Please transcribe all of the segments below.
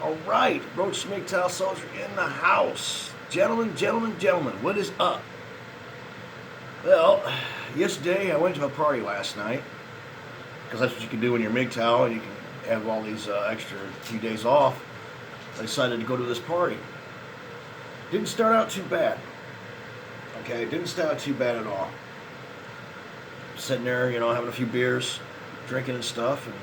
All right, Roach MGTOW Soldier in the house. Gentlemen, what is up? Well, yesterday I went to a party last night because that's what you can do when you're MGTOW and you can have all these extra few days off. I decided to go to this party. Didn't start out too bad. Okay, didn't start out too bad at all. Sitting there, having a few beers, drinking and stuff, and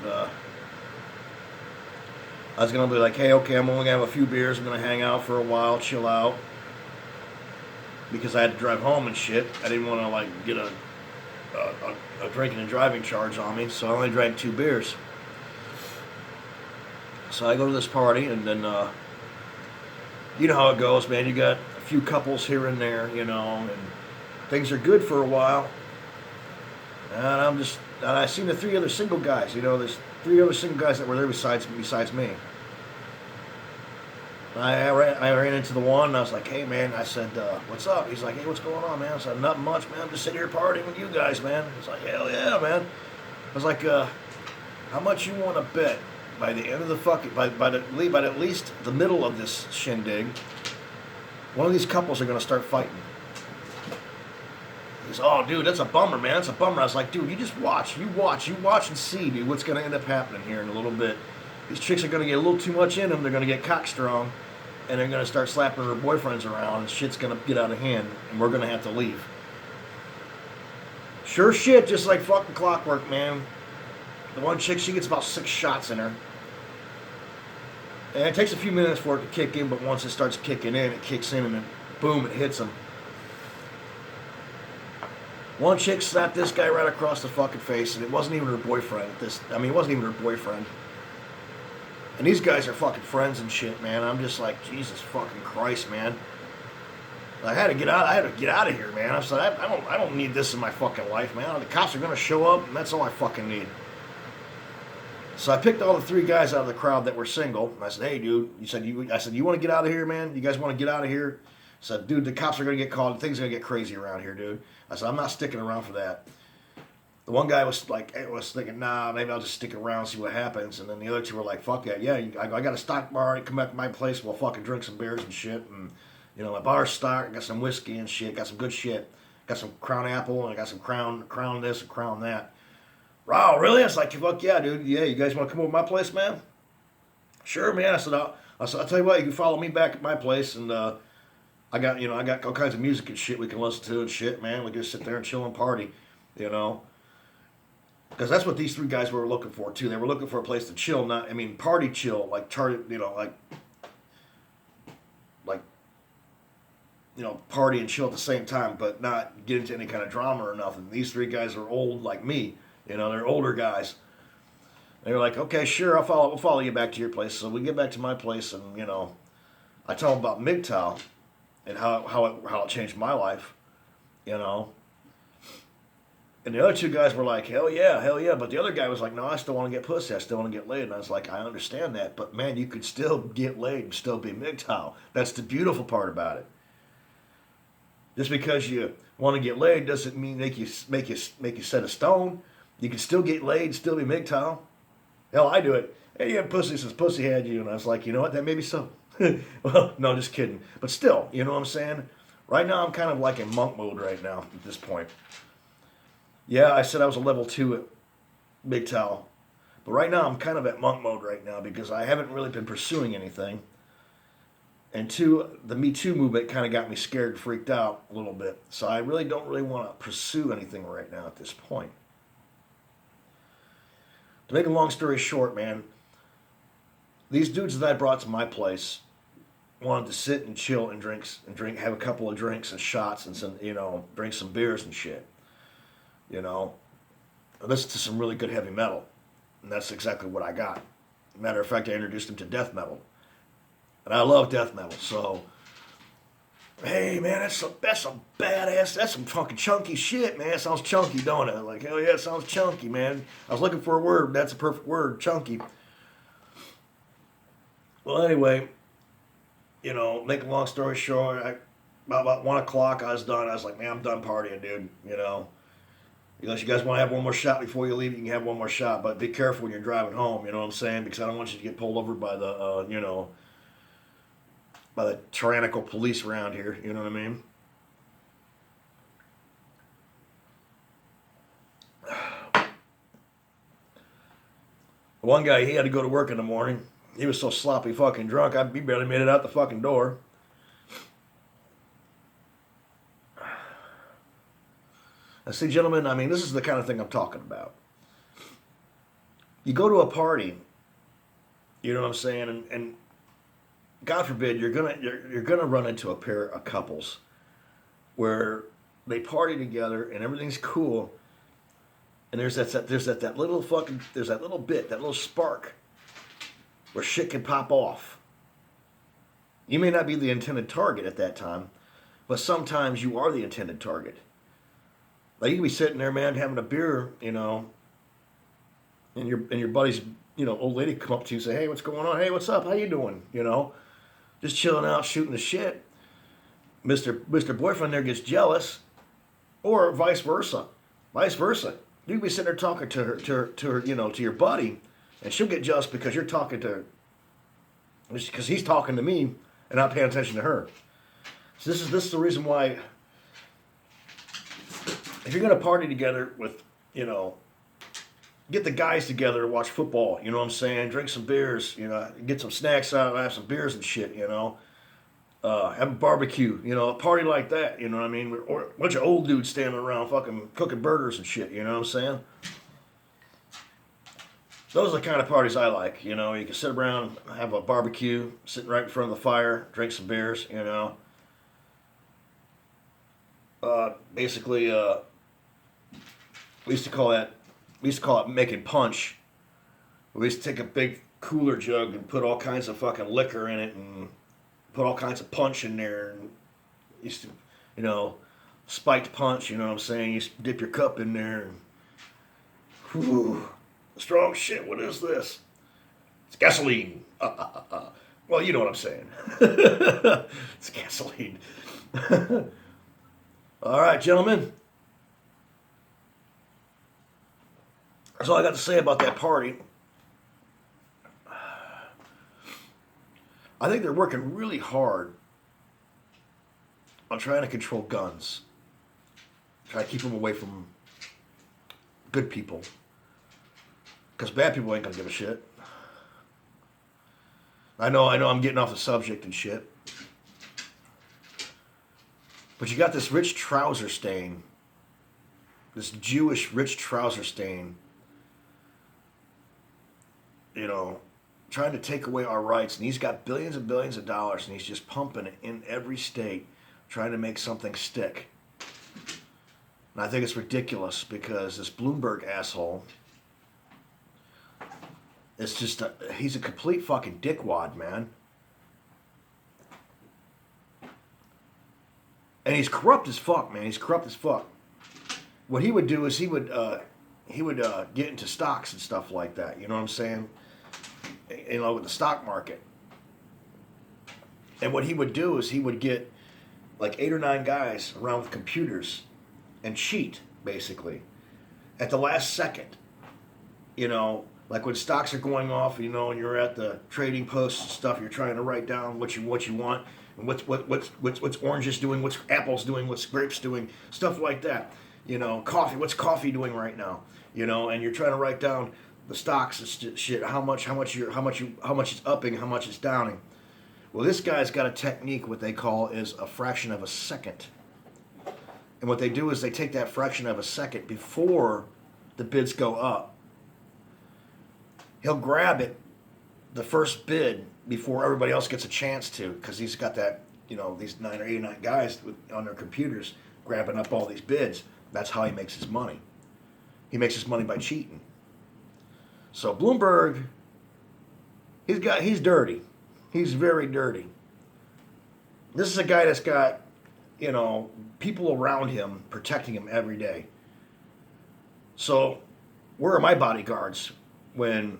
I was going to be like, hey, okay, I'm only going to have a few beers. I'm going to hang out for a while, chill out. Because I had to drive home and shit. I didn't want to, get a drinking and driving charge on me. So I only drank 2 beers. So I go to this party, and then, you know how it goes, man. You got a few couples here and there, and things are good for a while. And I seen the 3 other single guys. There's 3 other single guys that were there besides me. I ran into the one, and I was like, hey, man, I said, what's up? He's like, hey, what's going on, man? I said, nothing much, man. I'm just sitting here partying with you guys, man. He's like, hell yeah, man. I was like, how much you want to bet by the end of the fucking, by at least the middle of this shindig, one of these couples are going to start fighting. He's, oh, dude, that's a bummer, man. That's a bummer. I was like, dude, you just watch. You watch and see, dude, what's going to end up happening here in a little bit. These chicks are going to get a little too much in them. They're going to get cock strong, and they're going to start slapping their boyfriends around, and shit's going to get out of hand, and we're going to have to leave. Sure shit, just like fucking clockwork, man. The one chick, she gets about 6 shots in her. And it takes a few minutes for it to kick in, but once it starts kicking in, it kicks in, and then boom, it hits them. One chick slapped this guy right across the fucking face, and it wasn't even her boyfriend. It wasn't even her boyfriend. And these guys are fucking friends and shit, man. I'm just like, Jesus fucking Christ, man. I had to get out of here, man. I said, I don't need this in my fucking life, man. The cops are gonna show up, and that's all I fucking need. So I picked all the 3 guys out of the crowd that were single, and I said, hey, dude. I said, you want to get out of here, man? You guys want to get out of here? I said, dude, the cops are gonna get called. Things are gonna get crazy around here, dude. I said, I'm not sticking around for that. The one guy was thinking, nah, maybe I'll just stick around and see what happens. And then the other 2 were like, fuck that, yeah, I got a stock bar, I come back to my place, we'll fucking drink some beers and shit. And, my bar's stocked, I got some whiskey and shit, got some good shit. Got some Crown Apple, and I got some Crown this and Crown that. Wow, really? I was like, fuck yeah, dude. Yeah, you guys want to come over to my place, man? Sure, man. I said, I'll tell you what, you can follow me back at my place, and I got all kinds of music and shit we can listen to and shit, man. We can just sit there and chill and party, Because that's what these 3 guys were looking for too. They were looking for a place to chill, party chill, party and chill at the same time, but not get into any kind of drama or nothing. These 3 guys are old like me, they're older guys. They were like, okay, sure, we'll follow you back to your place. So we get back to my place, and I tell them about MGTOW and how it changed my life, And the other 2 guys were like, hell yeah. But the other guy was like, no, I still want to get pussy. I still want to get laid. And I was like, I understand that. But, man, you could still get laid and still be MGTOW. That's the beautiful part about it. Just because you want to get laid doesn't mean make you set a stone. You can still get laid and still be MGTOW. Hell, I do it. Hey, you have pussy since pussy had you. And I was like, you know what? That may be so. Well, no, just kidding. But still, you know what I'm saying? Right now, I'm kind of like in monk mode right now at this point. Yeah, I said I was a level 2 at MGTOW. But right now, I'm kind of at monk mode right now because I haven't really been pursuing anything. And 2, the Me Too movement kind of got me scared and freaked out a little bit. So I really don't want to pursue anything right now at this point. To make a long story short, man, these dudes that I brought to my place wanted to sit and chill and drink, have a couple of drinks and shots and some, drink some beers and shit. Listen to some really good heavy metal. And that's exactly what I got. Matter of fact, I introduced them to death metal. And I love death metal, so, hey, man, that's some badass, that's some fucking chunky shit, man. It sounds chunky, don't it? Like, hell yeah, it sounds chunky, man. I was looking for a word. That's a perfect word, chunky. Well, anyway, make a long story short, about 1 o'clock, I was done. I was like, man, I'm done partying, dude, Unless you guys want to have one more shot before you leave, you can have one more shot. But be careful when you're driving home. You know what I'm saying? Because I don't want you to get pulled over by the, by the tyrannical police around here. You know what I mean? One guy, he had to go to work in the morning. He was so sloppy fucking drunk, he barely made it out the fucking door. Now, see, gentlemen, I mean, this is the kind of thing I'm talking about. You go to a party, you know what I'm saying, and God forbid you're gonna run into a pair of couples where they party together and everything's cool, and there's that little bit, that little spark where shit can pop off. You may not be the intended target at that time, but sometimes you are the intended target. Like you can be sitting there, man, having a beer, and your buddy's, old lady come up to you and say, "Hey, what's going on? Hey, what's up? How you doing?" Just chilling out, shooting the shit. Mr. Boyfriend there gets jealous, or vice versa. Vice versa. You can be sitting there talking to her, to your buddy, and she'll get jealous because you're talking to her, because he's talking to me and not paying attention to her. So this is the reason why, if you're gonna party together with, get the guys together to watch football. You know what I'm saying? Drink some beers. Get some snacks out, have some beers and shit. Have a barbecue. A party like that. You know what I mean? Or a bunch of old dudes standing around fucking cooking burgers and shit. You know what I'm saying? Those are the kind of parties I like. You can sit around, have a barbecue, sitting right in front of the fire, drink some beers. Basically, we used to call it making punch. We used to take a big cooler jug and put all kinds of fucking liquor in it and put all kinds of punch in there. And used to, spiked punch, you know what I'm saying? You used to dip your cup in there. And, whew, strong shit, what is this? It's gasoline. Well, you know what I'm saying. It's gasoline. All right, gentlemen. That's all I got to say about that party. I think they're working really hard on trying to control guns. Try to keep them away from good people. Because bad people ain't gonna give a shit. I know I'm getting off the subject and shit. But you got this rich trouser stain. This Jewish rich trouser stain. Trying to take away our rights. And he's got billions and billions of dollars, and he's just pumping it in every state, trying to make something stick. And I think it's ridiculous because this Bloomberg asshole is he's a complete fucking dickwad, man. And he's corrupt as fuck, man. He's corrupt as fuck. What he would do is he would get into stocks and stuff like that. You know what I'm saying? With the stock market. And what he would do is he would get like 8 or 9 guys around with computers and cheat, basically, at the last second. Like when stocks are going off, and you're at the trading posts and stuff, you're trying to write down what you want, and what's oranges doing, what's apples doing, what's grapes doing, stuff like that. Coffee, what's coffee doing right now? And you're trying to write down the stocks and shit, how much it's upping, how much it's downing. Well, this guy's got a technique, what they call is a fraction of a second. And what they do is they take that fraction of a second before the bids go up. He'll grab it, the first bid, before everybody else gets a chance to, because he's got that, these 9 or 8 or 9 guys on their computers grabbing up all these bids. That's how he makes his money. He makes his money by cheating. So Bloomberg, he's dirty. He's very dirty. This is a guy that's got, people around him protecting him every day. So where are my bodyguards when,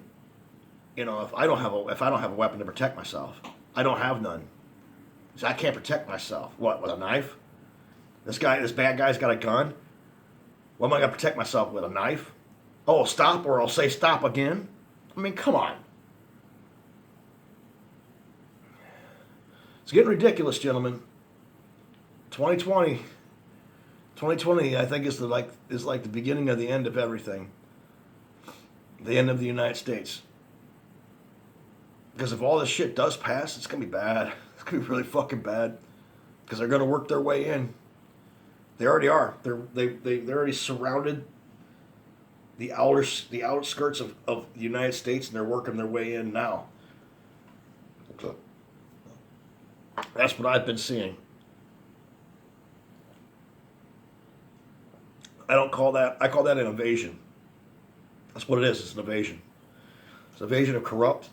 if I don't have a weapon to protect myself? I don't have none. So I can't protect myself. What, with a knife? This bad guy's got a gun? What am I going to protect myself with? A knife? Oh, stop, or I'll say stop again? I mean, come on. It's getting ridiculous, gentlemen. 2020, I think is like the beginning of the end of everything. The end of the United States. Because if all this shit does pass, it's gonna be bad. It's gonna be really fucking bad. Because they're gonna work their way in. They already are. They're already surrounded the outskirts of the United States, and they're working their way in now. That's what I've been seeing. I call that an invasion. That's what it is. It's an invasion. It's an invasion of corrupt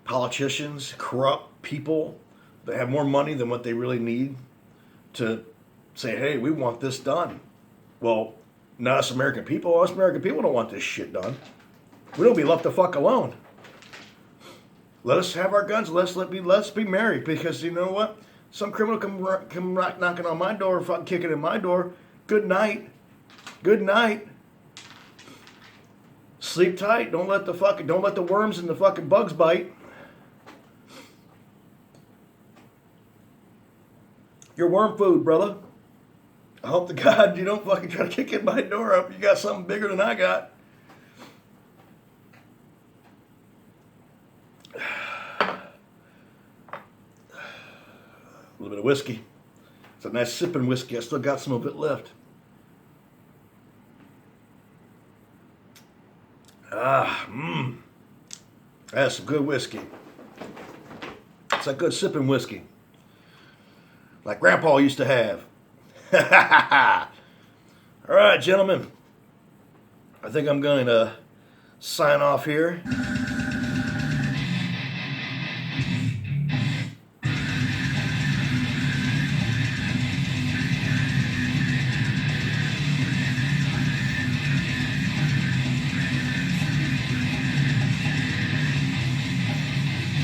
politicians, corrupt people that have more money than what they really need to say, hey, we want this done. Well, not us American people. Us American people don't want this shit done. We don't be left the fuck alone. Let us have our guns. Let's be merry. Because you know what? Some criminal come knocking on my door, fucking kicking in my door. Good night. Good night. Sleep tight. Don't let the worms and the fucking bugs bite. You're worm food, brother. I hope to God you don't fucking try to kick in my door up. You got something bigger than I got. A little bit of whiskey. It's a nice sipping whiskey. I still got some of it left. That's some good whiskey. It's a good sipping whiskey. Like Grandpa used to have. All right, gentlemen. I think I'm going to sign off here.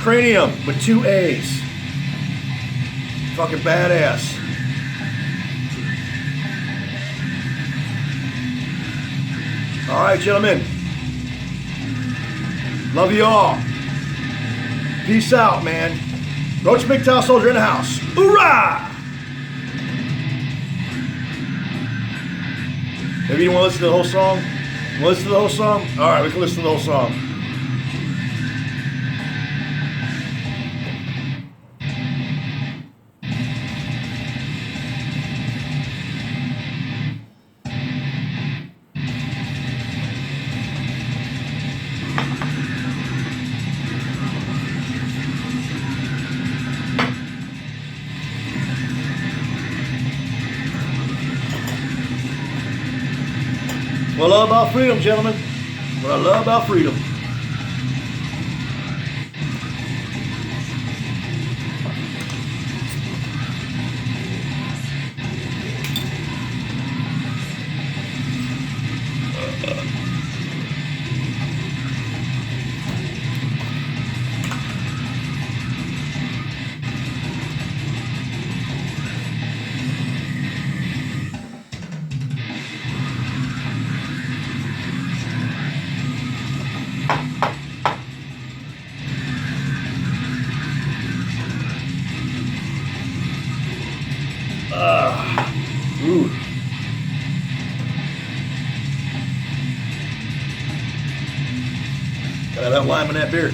Cranium with 2 A's. Fucking badass. All right, gentlemen. Love you all. Peace out, man. Roach MGTOW Soldier in the house. Hoorah! Maybe you want to listen to the whole song? Want to listen to the whole song? All right, we can listen to the whole song. What I love about freedom, gentlemen. What I love about freedom. Ooh. Gotta have that lime in that beer.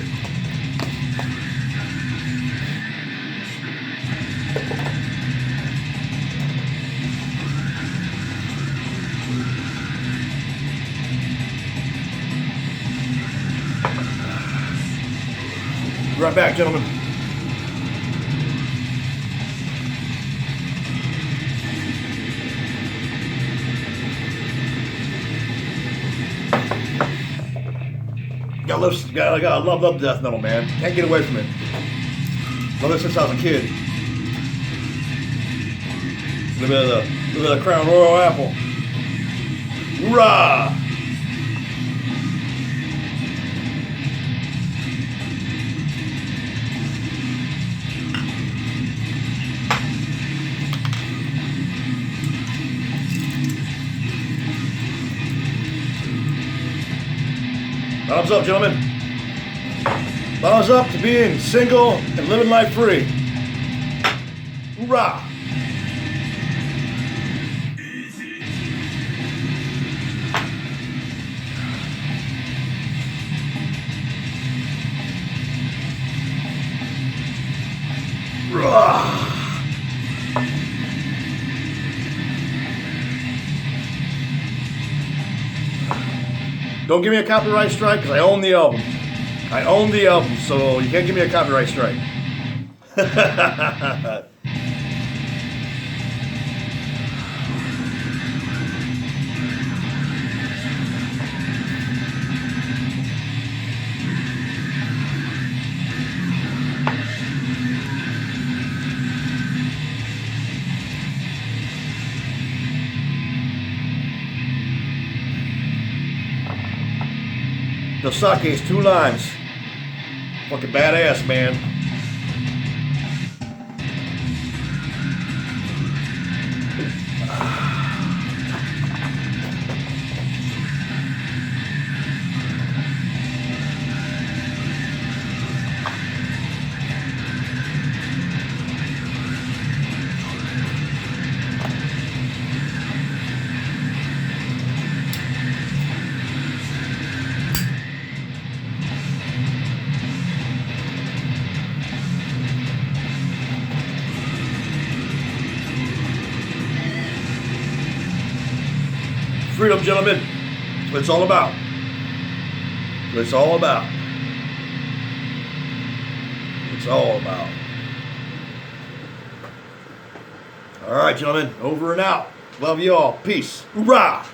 Be right back, gentlemen. I love death metal, man. Can't get away from it. Love it since I was a kid. A little bit of the Crown Royal Apple. Hoorah! Thumbs up, gentlemen. Thumbs up to being single and living life free. Hoorah! Don't give me a copyright strike because I own the album. I own the album, so you can't give me a copyright strike. The sake's 2 limes. Fucking badass, man. Freedom, gentlemen. That's what it's all about. That's what it's all about. It's all about. All right, gentlemen. Over and out. Love you all. Peace. Hoorah!